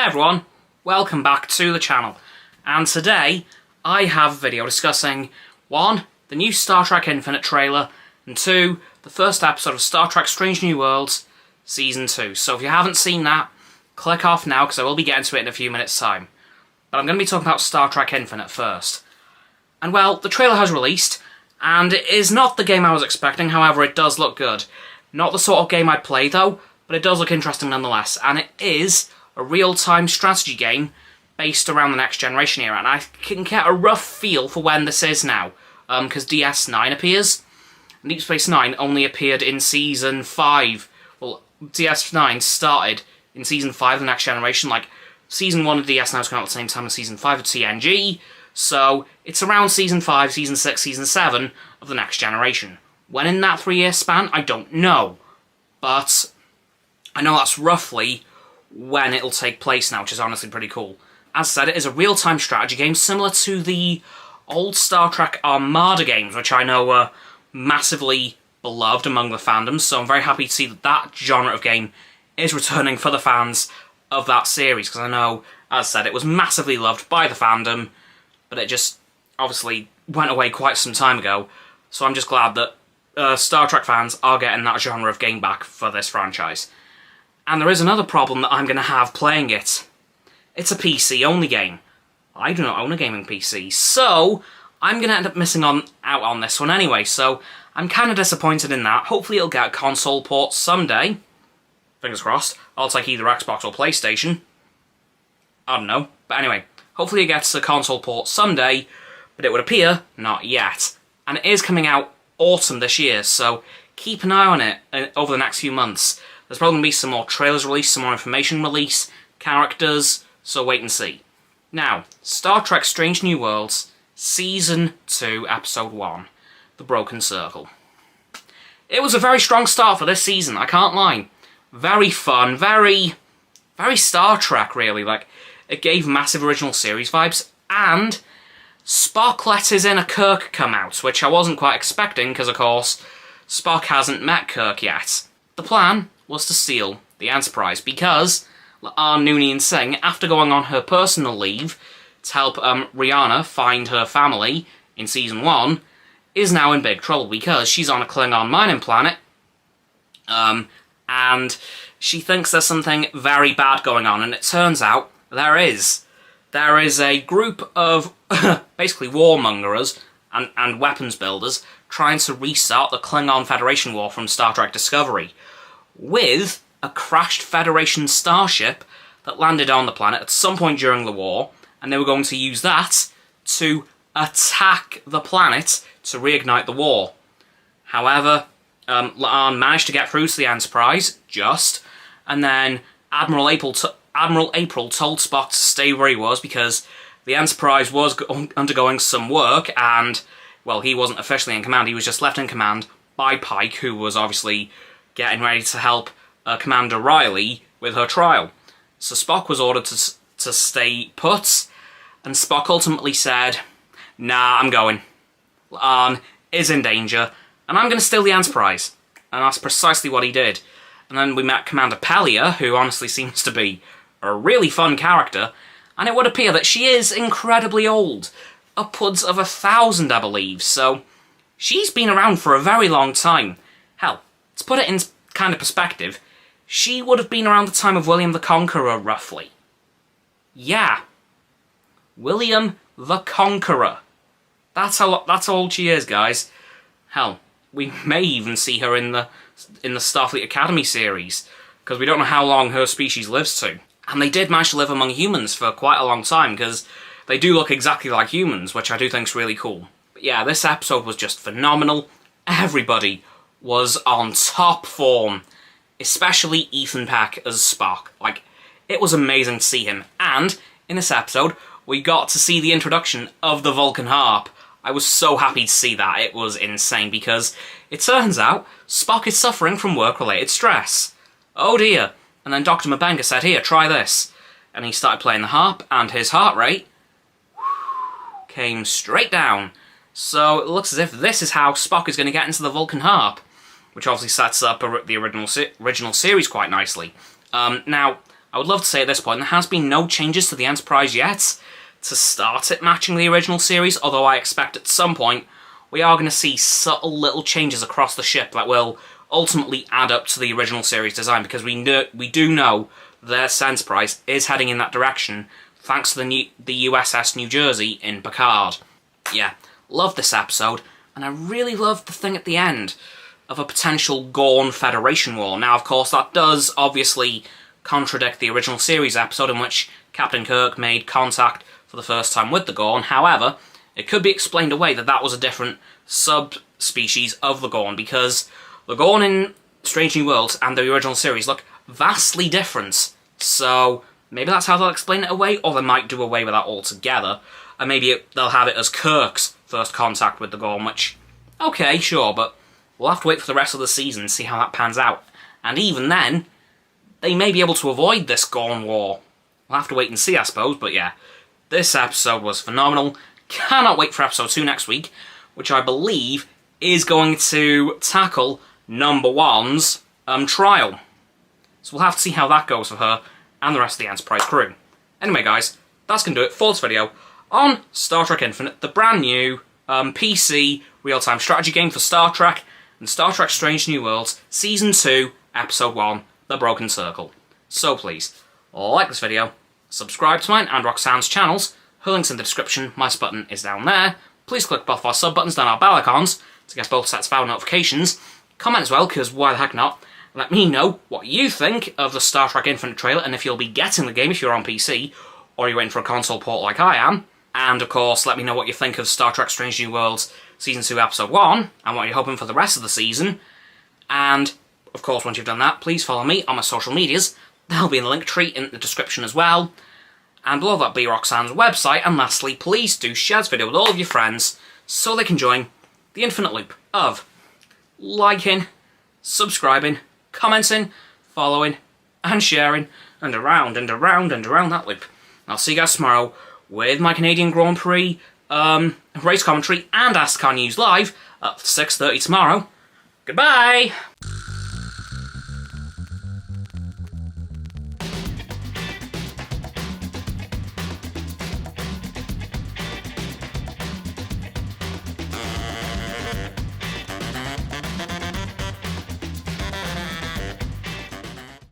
everyone, welcome back to the channel, and today I have a video discussing 1. The new Star Trek Infinite trailer, and 2. The first episode of Star Trek Strange New Worlds Season 2. So if you haven't seen that, click off now because I will be getting to it in a few minutes time. But I'm going to be talking about Star Trek Infinite first. And well, the trailer has released, and it is not the game I was expecting, however it does look good. Not the sort of game I'd play though, but it does look interesting nonetheless, and it is a real-time strategy game based around the Next Generation era, and I can get a rough feel for when this is now, because DS9 appears. Deep Space Nine only appeared in Season 5. Well, DS9 started in Season 5 of the Next Generation, like, Season 1 of DS9 was coming out at the same time as Season 5 of TNG, so it's around Season 5, Season 6, Season 7 of the Next Generation. When in that 3-year span, I don't know, but I know that's roughly when it'll take place now, which is honestly pretty cool. As said, it is a real-time strategy game similar to the old Star Trek Armada games, which I know were massively beloved among the fandoms, so I'm very happy to see that that genre of game is returning for the fans of that series, because I know, as said, it was massively loved by the fandom, but it just obviously went away quite some time ago, so I'm just glad that Star Trek fans are getting that genre of game back for this franchise. And there is another problem that I'm going to have playing it. It's a PC-only game. I do not own a gaming PC, so I'm going to end up missing out on this one anyway, so I'm kind of disappointed in that. Hopefully it'll get a console port someday. Fingers crossed. I'll take either Xbox or PlayStation. I don't know. But anyway, hopefully it gets a console port someday, but it would appear not yet. And it is coming out autumn this year, so keep an eye on it over the next few months. There's probably going to be some more trailers released, some more information released, characters, so wait and see. Now, Star Trek Strange New Worlds, Season 2, Episode 1, The Broken Circle. It was a very strong start for this season, I can't lie. Very fun, very Star Trek, really. Like, it gave massive original series vibes, and Spock let his inner Kirk come out, which I wasn't quite expecting, because, of course, Spock hasn't met Kirk yet. The plan was to steal the Enterprise, because La'an, Noonien and Singh, after going on her personal leave to help Rihanna find her family in Season 1, is now in big trouble, because she's on a Klingon mining planet, and she thinks there's something very bad going on, and it turns out there is. There is a group of, basically warmongers and weapons builders trying to restart the Klingon Federation War from Star Trek Discovery, with a crashed Federation starship that landed on the planet at some point during the war, and they were going to use that to attack the planet to reignite the war. However, La'an managed to get through to the Enterprise, and then Admiral April told Spock to stay where he was because the Enterprise was undergoing some work, and, well, he wasn't officially in command, he was just left in command by Pike, who was obviously getting ready to help Commander Riley with her trial. So Spock was ordered to stay put, and Spock ultimately said, "Nah, I'm going. La'an is in danger, and I'm going to steal the Enterprise." And that's precisely what he did. And then we met Commander Pelia, who honestly seems to be a really fun character, and it would appear that she is incredibly old. Upwards of 1,000, I believe, so she's been around for a very long time. Hell, to put it in kind of perspective, she would have been around the time of William the Conqueror, roughly. Yeah. William the Conqueror. That's how old she is, guys. Hell, we may even see her in the Starfleet Academy series, because we don't know how long her species lives to. And they did manage to live among humans for quite a long time, because they do look exactly like humans, which I do think is really cool. But yeah, this episode was just phenomenal. Everybody was on top form, especially Ethan Peck as Spock. Like, it was amazing to see him, and in this episode, we got to see the introduction of the Vulcan harp. I was so happy to see that. It was insane, because it turns out Spock is suffering from work-related stress. Oh dear. And then Dr. M'Benga said, "Here, try this." And he started playing the harp, and his heart rate came straight down. So it looks as if this is how Spock is going to get into the Vulcan harp, which obviously sets up the original series quite nicely. Now, I would love to say at this point there has been no changes to the Enterprise yet to start it matching the original series, although I expect at some point we are going to see subtle little changes across the ship that will ultimately add up to the original series design, because we do know their Enterprise is heading in that direction thanks to the USS New Jersey in Picard. Yeah, love this episode, and I really love the thing at the end of a potential Gorn Federation war. Now, of course, that does obviously contradict the original series episode in which Captain Kirk made contact for the first time with the Gorn. However, it could be explained away that that was a different subspecies of the Gorn, because the Gorn in Strange New Worlds and the original series look vastly different. So maybe that's how they'll explain it away, or they might do away with that altogether, and maybe they'll have it as Kirk's first contact with the Gorn, which, okay, sure, but we'll have to wait for the rest of the season and see how that pans out. And even then, they may be able to avoid this Gorn war. We'll have to wait and see, I suppose, but yeah, this episode was phenomenal. Cannot wait for episode 2 next week, which I believe is going to tackle number 1's trial. So we'll have to see how that goes for her and the rest of the Enterprise crew. Anyway, guys, that's going to do it for this video on Star Trek Infinite, the brand new PC real-time strategy game for Star Trek and Star Trek Strange New Worlds Season 2, Episode 1, The Broken Circle. So please, like this video, subscribe to mine and Roxanne's channels. Her link's in the description, my sub button is down there. Please click both our sub buttons down our bell icons to get both sets of our notifications. Comment as well, because why the heck not? Let me know what you think of the Star Trek Infinite trailer, and if you'll be getting the game if you're on PC, or you're waiting for a console port like I am. And of course, let me know what you think of Star Trek Strange New Worlds Season 2 Episode 1, and what you're hoping for the rest of the season. And, of course, once you've done that, please follow me on my social medias. They'll be in the link tree in the description as well. And below that be Roxanne's website. And lastly, please do share this video with all of your friends so they can join the infinite loop of liking, subscribing, commenting, following, and sharing, and around and around and around that loop. I'll see you guys tomorrow with my Canadian Grand Prix race commentary and Ask Our News Live at 6:30 tomorrow. Goodbye!